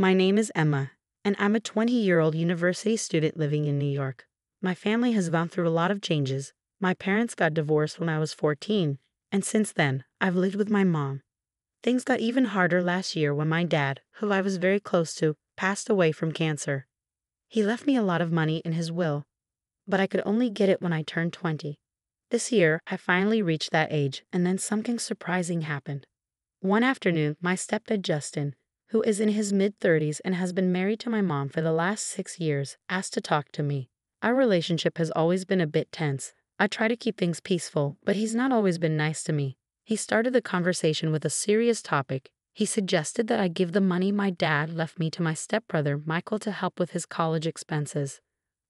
My name is Emma, and I'm a 20-year-old university student living in New York. My family has gone through a lot of changes. My parents got divorced when I was 14, and since then, I've lived with my mom. Things got even harder last year when my dad, who I was very close to, passed away from cancer. He left me a lot of money in his will, but I could only get it when I turned 20. This year, I finally reached that age, and then something surprising happened. One afternoon, my stepdad Justin, who is in his mid-30s and has been married to my mom for the last 6 years, asked to talk to me. Our relationship has always been a bit tense. I try to keep things peaceful, but he's not always been nice to me. He started the conversation with a serious topic. He suggested that I give the money my dad left me to my stepbrother Michael to help with his college expenses.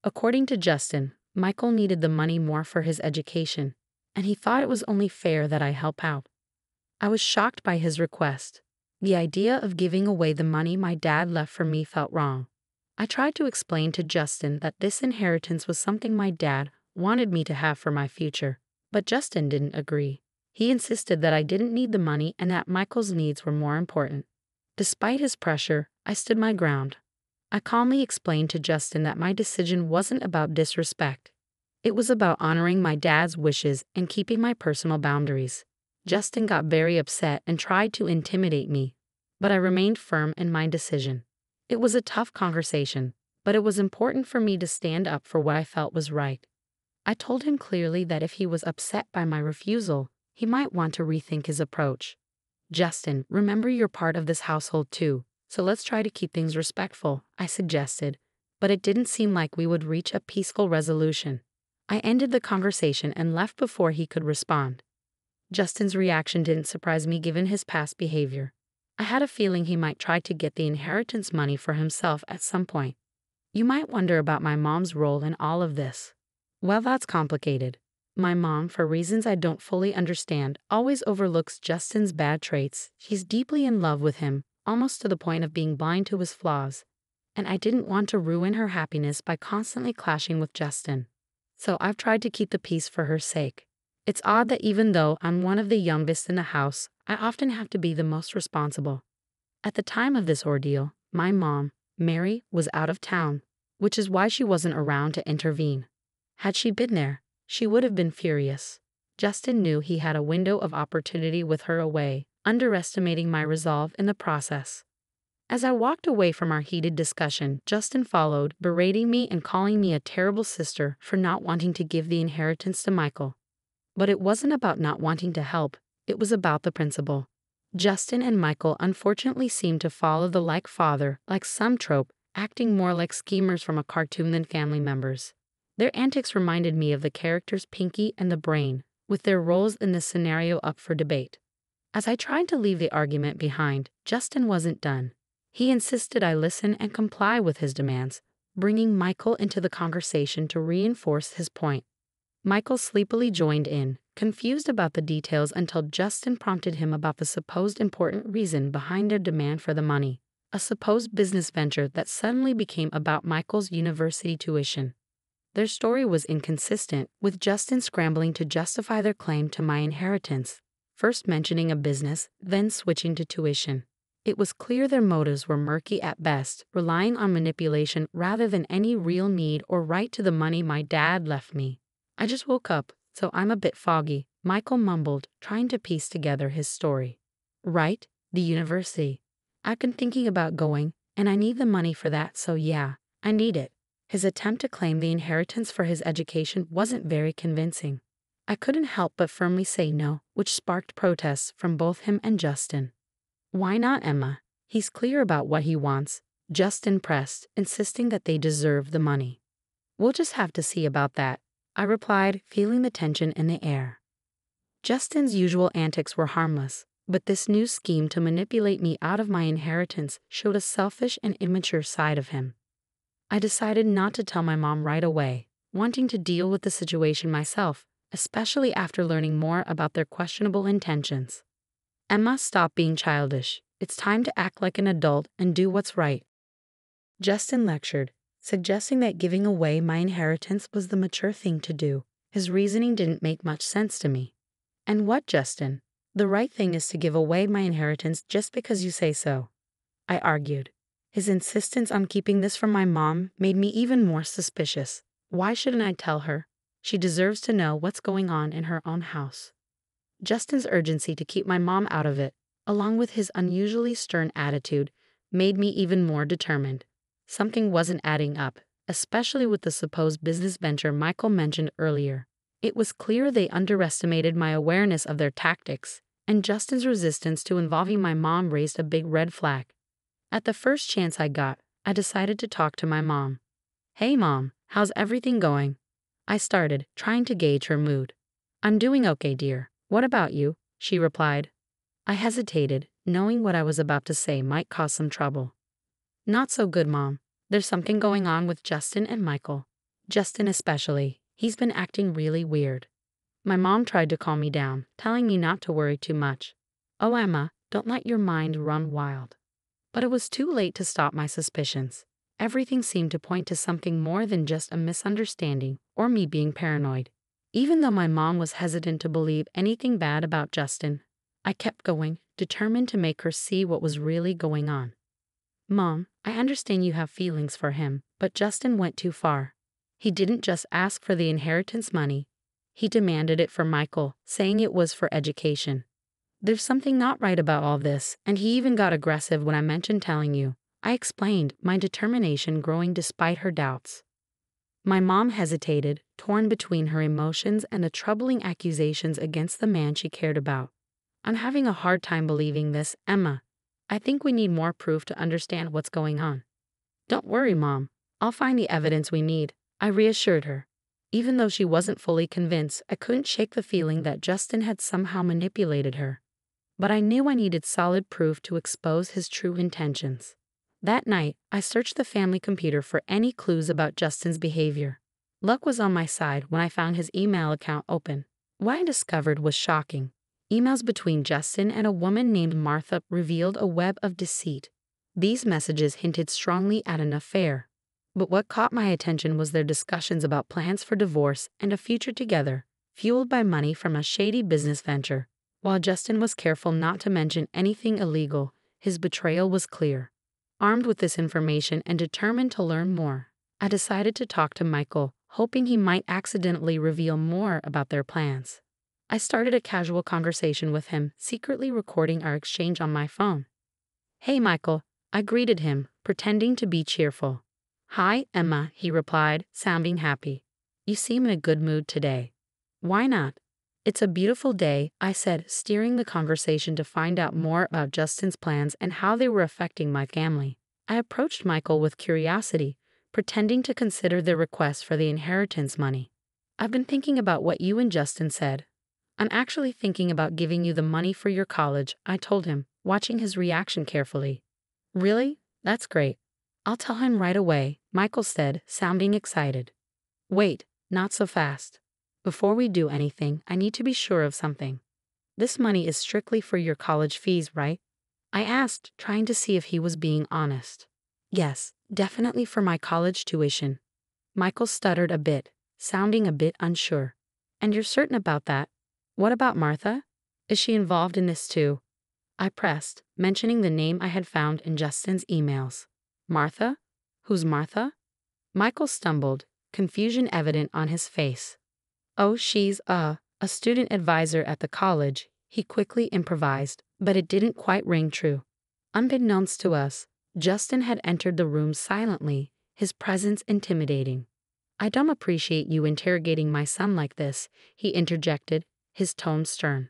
According to Justin, Michael needed the money more for his education, and he thought it was only fair that I help out. I was shocked by his request. The idea of giving away the money my dad left for me felt wrong. I tried to explain to Justin that this inheritance was something my dad wanted me to have for my future, but Justin didn't agree. He insisted that I didn't need the money and that Michael's needs were more important. Despite his pressure, I stood my ground. I calmly explained to Justin that my decision wasn't about disrespect. It was about honoring my dad's wishes and keeping my personal boundaries. Justin got very upset and tried to intimidate me, but I remained firm in my decision. It was a tough conversation, but it was important for me to stand up for what I felt was right. I told him clearly that if he was upset by my refusal, he might want to rethink his approach. Justin, remember you're part of this household too, so let's try to keep things respectful, I suggested, but it didn't seem like we would reach a peaceful resolution. I ended the conversation and left before he could respond. Justin's reaction didn't surprise me given his past behavior. I had a feeling he might try to get the inheritance money for himself at some point. You might wonder about my mom's role in all of this. Well, that's complicated. My mom, for reasons I don't fully understand, always overlooks Justin's bad traits. She's deeply in love with him, almost to the point of being blind to his flaws. And I didn't want to ruin her happiness by constantly clashing with Justin. So I've tried to keep the peace for her sake. It's odd that even though I'm one of the youngest in the house, I often have to be the most responsible. At the time of this ordeal, my mom, Mary, was out of town, which is why she wasn't around to intervene. Had she been there, she would have been furious. Justin knew he had a window of opportunity with her away, underestimating my resolve in the process. As I walked away from our heated discussion, Justin followed, berating me and calling me a terrible sister for not wanting to give the inheritance to Michael. But it wasn't about not wanting to help, it was about the principle. Justin and Michael unfortunately seemed to follow the like father, like some trope, acting more like schemers from a cartoon than family members. Their antics reminded me of the characters Pinky and the Brain, with their roles in this scenario up for debate. As I tried to leave the argument behind, Justin wasn't done. He insisted I listen and comply with his demands, bringing Michael into the conversation to reinforce his point. Michael sleepily joined in, confused about the details until Justin prompted him about the supposed important reason behind their demand for the money, a supposed business venture that suddenly became about Michael's university tuition. Their story was inconsistent, with Justin scrambling to justify their claim to my inheritance, first mentioning a business, then switching to tuition. It was clear their motives were murky at best, relying on manipulation rather than any real need or right to the money my dad left me. I just woke up, so I'm a bit foggy, Michael mumbled, trying to piece together his story. Right, the university. I've been thinking about going, and I need the money for that, so yeah, I need it. His attempt to claim the inheritance for his education wasn't very convincing. I couldn't help but firmly say no, which sparked protests from both him and Justin. Why not, Emma? He's clear about what he wants, Justin pressed, insisting that they deserve the money. We'll just have to see about that, I replied, feeling the tension in the air. Justin's usual antics were harmless, but this new scheme to manipulate me out of my inheritance showed a selfish and immature side of him. I decided not to tell my mom right away, wanting to deal with the situation myself, especially after learning more about their questionable intentions. Emma, stop being childish. It's time to act like an adult and do what's right. Justin lectured, suggesting that giving away my inheritance was the mature thing to do. His reasoning didn't make much sense to me. And what, Justin? The right thing is to give away my inheritance just because you say so, I argued. His insistence on keeping this from my mom made me even more suspicious. Why shouldn't I tell her? She deserves to know what's going on in her own house. Justin's urgency to keep my mom out of it, along with his unusually stern attitude, made me even more determined. Something wasn't adding up, especially with the supposed business venture Michael mentioned earlier. It was clear they underestimated my awareness of their tactics, and Justin's resistance to involving my mom raised a big red flag. At the first chance I got, I decided to talk to my mom. "Hey Mom, how's everything going?" I started, trying to gauge her mood. "I'm doing okay, dear. What about you?" she replied. I hesitated, knowing what I was about to say might cause some trouble. "Not so good, Mom. There's something going on with Justin and Michael. Justin especially. He's been acting really weird." My mom tried to calm me down, telling me not to worry too much. "Oh, Emma, don't let your mind run wild." But it was too late to stop my suspicions. Everything seemed to point to something more than just a misunderstanding or me being paranoid. Even though my mom was hesitant to believe anything bad about Justin, I kept going, determined to make her see what was really going on. "Mom, I understand you have feelings for him, but Justin went too far. He didn't just ask for the inheritance money. He demanded it for Michael, saying it was for education. There's something not right about all this, and he even got aggressive when I mentioned telling you." I explained, my determination growing despite her doubts. My mom hesitated, torn between her emotions and the troubling accusations against the man she cared about. "I'm having a hard time believing this, Emma. I think we need more proof to understand what's going on." "Don't worry, Mom. I'll find the evidence we need," I reassured her. Even though she wasn't fully convinced, I couldn't shake the feeling that Justin had somehow manipulated her. But I knew I needed solid proof to expose his true intentions. That night, I searched the family computer for any clues about Justin's behavior. Luck was on my side when I found his email account open. What I discovered was shocking. Emails between Justin and a woman named Martha revealed a web of deceit. These messages hinted strongly at an affair. But what caught my attention was their discussions about plans for divorce and a future together, fueled by money from a shady business venture. While Justin was careful not to mention anything illegal, his betrayal was clear. Armed with this information and determined to learn more, I decided to talk to Michael, hoping he might accidentally reveal more about their plans. I started a casual conversation with him, secretly recording our exchange on my phone. "Hey Michael," I greeted him, pretending to be cheerful. "Hi, Emma," he replied, sounding happy. "You seem in a good mood today." "Why not?" "It's a beautiful day," I said, steering the conversation to find out more about Justin's plans and how they were affecting my family. I approached Michael with curiosity, pretending to consider their request for the inheritance money. "I've been thinking about what you and Justin said. I'm actually thinking about giving you the money for your college," I told him, watching his reaction carefully. "Really? That's great. I'll tell him right away," Michael said, sounding excited. "Wait, not so fast. Before we do anything, I need to be sure of something. This money is strictly for your college fees, right?" I asked, trying to see if he was being honest. "Yes, definitely for my college tuition." Michael stuttered a bit, sounding a bit unsure. "And you're certain about that? What about Martha? Is she involved in this too?" I pressed, mentioning the name I had found in Justin's emails. "Martha? Who's Martha?" Michael stumbled, confusion evident on his face. "Oh, she's a student advisor at the college," he quickly improvised, but it didn't quite ring true. Unbeknownst to us, Justin had entered the room silently, his presence intimidating. "I don't appreciate you interrogating my son like this," he interjected, his tone stern.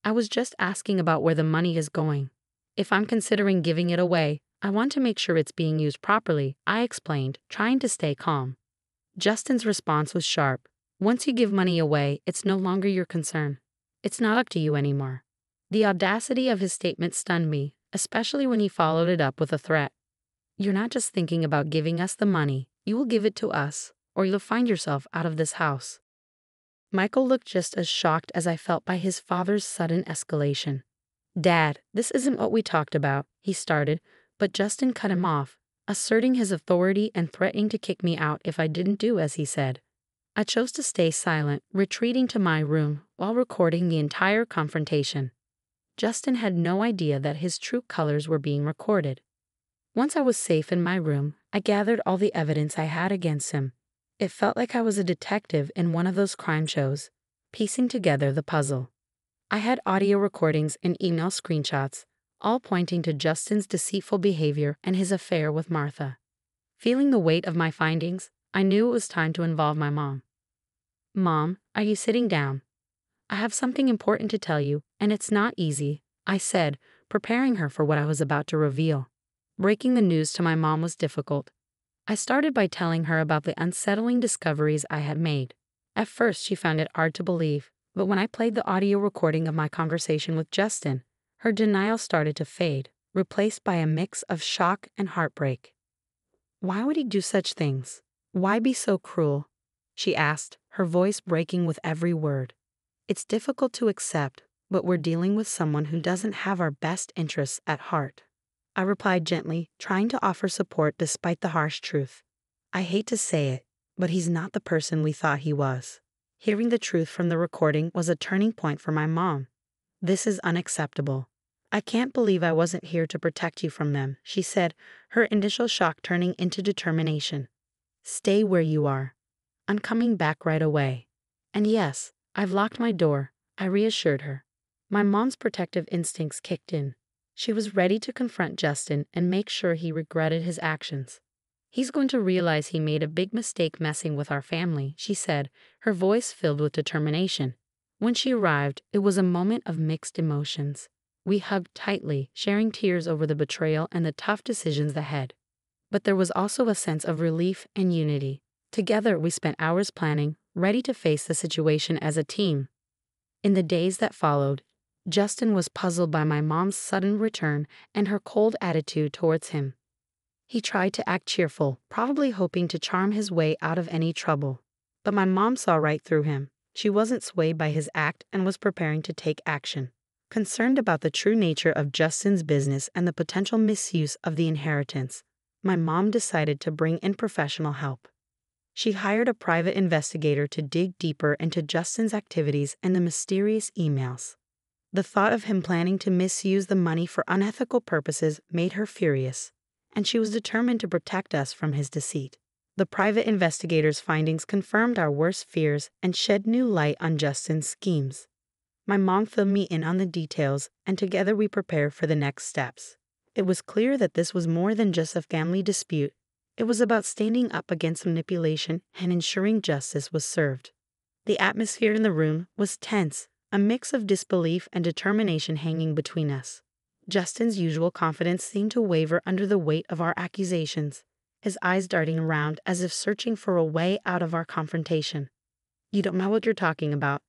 "I was just asking about where the money is going. If I'm considering giving it away, I want to make sure it's being used properly," I explained, trying to stay calm. Justin's response was sharp. "Once you give money away, it's no longer your concern. It's not up to you anymore." The audacity of his statement stunned me, especially when he followed it up with a threat. "You're not just thinking about giving us the money, you will give it to us, or you'll find yourself out of this house." Michael looked just as shocked as I felt by his father's sudden escalation. "Dad, this isn't what we talked about," he started, but Justin cut him off, asserting his authority and threatening to kick me out if I didn't do as he said. I chose to stay silent, retreating to my room while recording the entire confrontation. Justin had no idea that his true colors were being recorded. Once I was safe in my room, I gathered all the evidence I had against him. It felt like I was a detective in one of those crime shows, piecing together the puzzle. I had audio recordings and email screenshots, all pointing to Justin's deceitful behavior and his affair with Martha. Feeling the weight of my findings, I knew it was time to involve my mom. "Mom, are you sitting down? I have something important to tell you, and it's not easy," I said, preparing her for what I was about to reveal. Breaking the news to my mom was difficult. I started by telling her about the unsettling discoveries I had made. At first, she found it hard to believe, but when I played the audio recording of my conversation with Justin, her denial started to fade, replaced by a mix of shock and heartbreak. "Why would he do such things? Why be so cruel?" she asked, her voice breaking with every word. "It's difficult to accept, but we're dealing with someone who doesn't have our best interests at heart," I replied gently, trying to offer support despite the harsh truth. "I hate to say it, but he's not the person we thought he was." Hearing the truth from the recording was a turning point for my mom. "This is unacceptable. I can't believe I wasn't here to protect you from them," she said, her initial shock turning into determination. "Stay where you are. I'm coming back right away. And yes, I've locked my door," I reassured her. My mom's protective instincts kicked in. She was ready to confront Justin and make sure he regretted his actions. "He's going to realize he made a big mistake messing with our family," she said, her voice filled with determination. When she arrived, it was a moment of mixed emotions. We hugged tightly, sharing tears over the betrayal and the tough decisions ahead. But there was also a sense of relief and unity. Together, we spent hours planning, ready to face the situation as a team. In the days that followed, Justin was puzzled by my mom's sudden return and her cold attitude towards him. He tried to act cheerful, probably hoping to charm his way out of any trouble. But my mom saw right through him. She wasn't swayed by his act and was preparing to take action. Concerned about the true nature of Justin's business and the potential misuse of the inheritance, my mom decided to bring in professional help. She hired a private investigator to dig deeper into Justin's activities and the mysterious emails. The thought of him planning to misuse the money for unethical purposes made her furious, and she was determined to protect us from his deceit. The private investigator's findings confirmed our worst fears and shed new light on Justin's schemes. My mom filled me in on the details, and together we prepared for the next steps. It was clear that this was more than just a family dispute. It was about standing up against manipulation and ensuring justice was served. The atmosphere in the room was tense, a mix of disbelief and determination hanging between us. Justin's usual confidence seemed to waver under the weight of our accusations, his eyes darting around as if searching for a way out of our confrontation. "You don't know what you're talking about.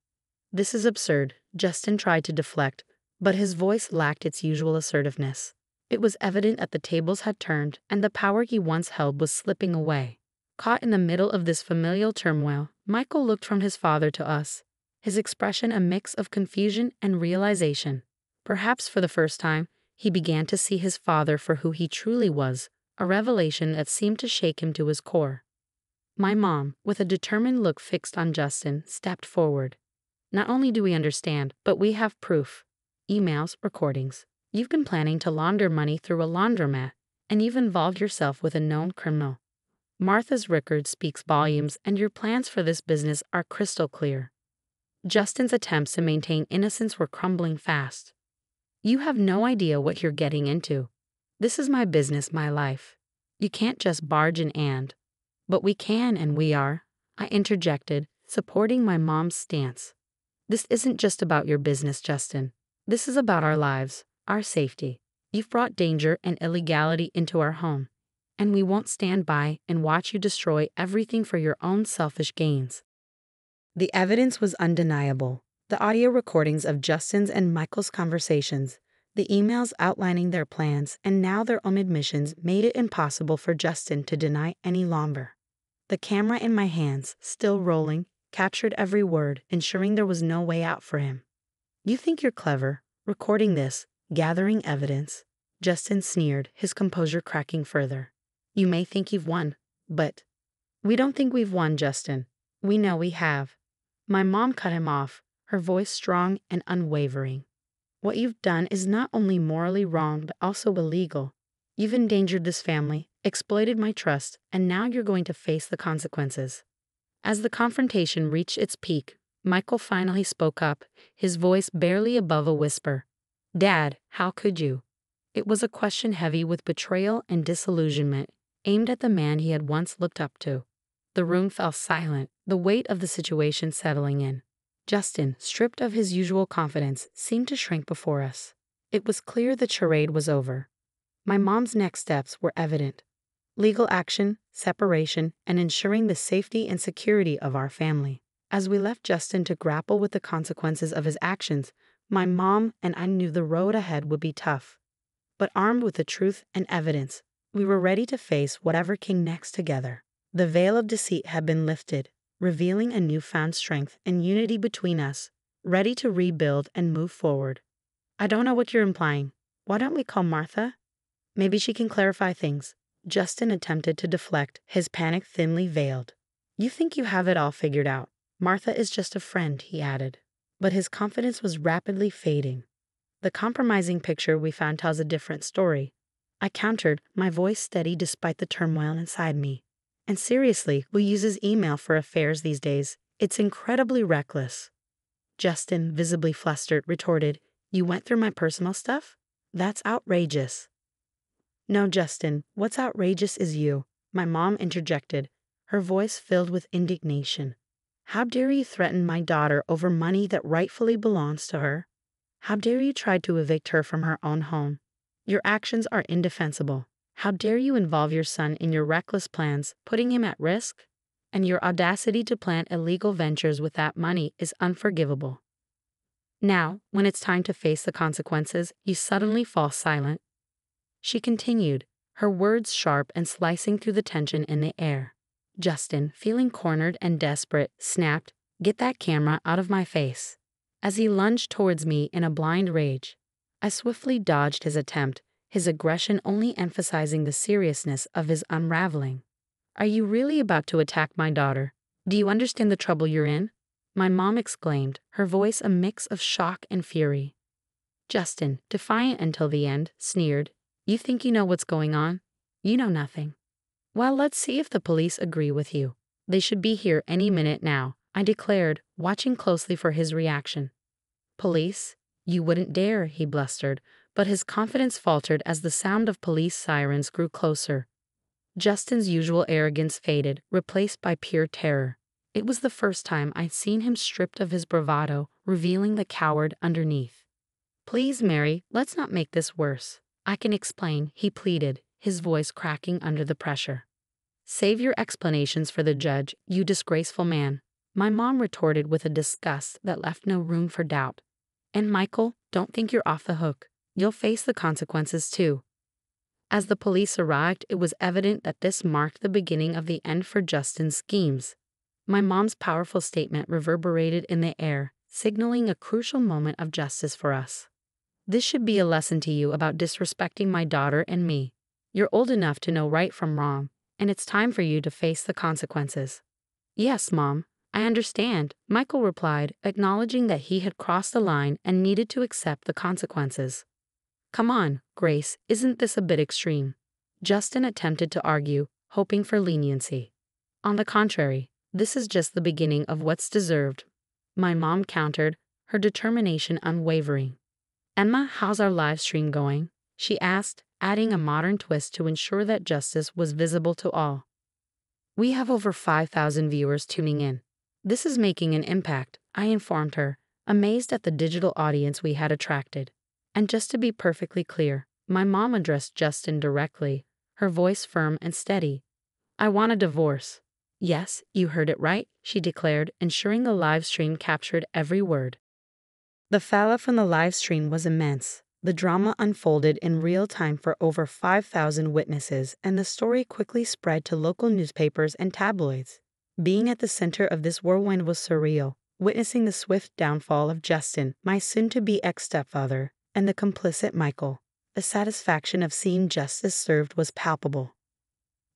This is absurd," Justin tried to deflect, but his voice lacked its usual assertiveness. It was evident that the tables had turned and the power he once held was slipping away. Caught in the middle of this familial turmoil, Michael looked from his father to us, his expression a mix of confusion and realization. Perhaps for the first time, he began to see his father for who he truly was, a revelation that seemed to shake him to his core. My mom, with a determined look fixed on Justin, stepped forward. "Not only do we understand, but we have proof. Emails, recordings. You've been planning to launder money through a laundromat, and you've involved yourself with a known criminal. Martha's record speaks volumes, and your plans for this business are crystal clear." Justin's attempts to maintain innocence were crumbling fast. "You have no idea what you're getting into. This is my business, my life. You can't just barge in and." "But we can and we are," I interjected, supporting my mom's stance. "This isn't just about your business, Justin. This is about our lives, our safety. You've brought danger and illegality into our home, and we won't stand by and watch you destroy everything for your own selfish gains." The evidence was undeniable. The audio recordings of Justin's and Michael's conversations, the emails outlining their plans, and now their own admissions made it impossible for Justin to deny any longer. The camera in my hands, still rolling, captured every word, ensuring there was no way out for him. "You think you're clever, recording this, gathering evidence," Justin sneered, his composure cracking further. "You may think you've won, but—" "We don't think we've won, Justin. We know we have." My mom cut him off, her voice strong and unwavering. "What you've done is not only morally wrong but also illegal. You've endangered this family, exploited my trust, and now you're going to face the consequences." As the confrontation reached its peak, Michael finally spoke up, his voice barely above a whisper. "Dad, how could you?" It was a question heavy with betrayal and disillusionment, aimed at the man he had once looked up to. The room fell silent, the weight of the situation settling in. Justin, stripped of his usual confidence, seemed to shrink before us. It was clear the charade was over. My mom's next steps were evident: legal action, separation, and ensuring the safety and security of our family. As we left Justin to grapple with the consequences of his actions, my mom and I knew the road ahead would be tough. But armed with the truth and evidence, we were ready to face whatever came next together. The veil of deceit had been lifted, revealing a newfound strength and unity between us, ready to rebuild and move forward. "I don't know what you're implying. Why don't we call Martha? Maybe she can clarify things." Justin attempted to deflect, his panic thinly veiled. "You think you have it all figured out. Martha is just a friend," he added. But his confidence was rapidly fading. "The compromising picture we found tells a different story," I countered, my voice steady despite the turmoil inside me. "And seriously, who uses email for affairs these days? It's incredibly reckless." Justin, visibly flustered, retorted, "You went through my personal stuff? That's outrageous." "No, Justin, what's outrageous is you," my mom interjected, her voice filled with indignation. "How dare you threaten my daughter over money that rightfully belongs to her? How dare you try to evict her from her own home? Your actions are indefensible. How dare you involve your son in your reckless plans, putting him at risk? And your audacity to plan illegal ventures with that money is unforgivable. Now, when it's time to face the consequences, you suddenly fall silent." She continued, her words sharp and slicing through the tension in the air. Justin, feeling cornered and desperate, snapped, "Get that camera out of my face." As he lunged towards me in a blind rage, I swiftly dodged his attempt, his aggression only emphasizing the seriousness of his unraveling. "Are you really about to attack my daughter? Do you understand the trouble you're in?" my mom exclaimed, her voice a mix of shock and fury. Justin, defiant until the end, sneered, "You think you know what's going on? You know nothing." "Well, let's see if the police agree with you. They should be here any minute now," I declared, watching closely for his reaction. "Police? You wouldn't dare," he blustered, but his confidence faltered as the sound of police sirens grew closer. Justin's usual arrogance faded, replaced by pure terror. It was the first time I'd seen him stripped of his bravado, revealing the coward underneath. "Please, Mary, let's not make this worse. I can explain," he pleaded, his voice cracking under the pressure. "Save your explanations for the judge, you disgraceful man," my mom retorted with a disgust that left no room for doubt. "And Michael, don't think you're off the hook. You'll face the consequences too." As the police arrived, it was evident that this marked the beginning of the end for Justin's schemes. My mom's powerful statement reverberated in the air, signaling a crucial moment of justice for us. "This should be a lesson to you about disrespecting my daughter and me. You're old enough to know right from wrong, and it's time for you to face the consequences." "Yes, Mom, I understand," Michael replied, acknowledging that he had crossed the line and needed to accept the consequences. "Come on, Grace, isn't this a bit extreme?" Justin attempted to argue, hoping for leniency. "On the contrary, this is just the beginning of what's deserved," my mom countered, her determination unwavering. "Emma, how's our live stream going?" she asked, adding a modern twist to ensure that justice was visible to all. "We have over 5,000 viewers tuning in. This is making an impact," I informed her, amazed at the digital audience we had attracted. And just to be perfectly clear, my mom addressed Justin directly, her voice firm and steady. "I want a divorce." "Yes, you heard it right," she declared, ensuring the live stream captured every word. The fallout from the live stream was immense. The drama unfolded in real time for over 5,000 witnesses, and the story quickly spread to local newspapers and tabloids. Being at the center of this whirlwind was surreal, witnessing the swift downfall of Justin, my soon-to-be ex-stepfather, and the complicit Michael. The satisfaction of seeing justice served was palpable.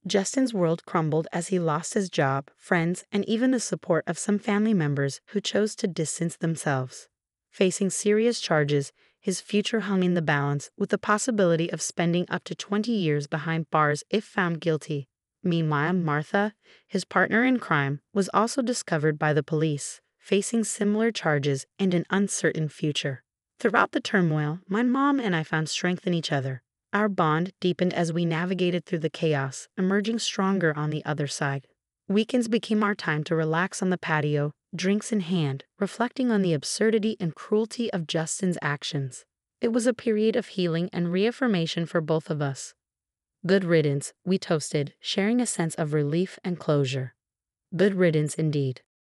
Justin's world crumbled as he lost his job, friends, and even the support of some family members who chose to distance themselves. Facing serious charges, His future hung in the balance, with the possibility of spending up to 20 years behind bars if found guilty. Meanwhile, Martha, his partner in crime, was also discovered by the police, facing similar charges and an uncertain future. Throughout the turmoil, my mom and I found strength in each other. Our bond deepened as we navigated through the chaos, emerging stronger on the other side. Weekends became our time to relax on the patio, drinks in hand, reflecting on the absurdity and cruelty of Justin's actions. It was a period of healing and reaffirmation for both of us. Good riddance, we toasted, sharing a sense of relief and closure. Good riddance indeed.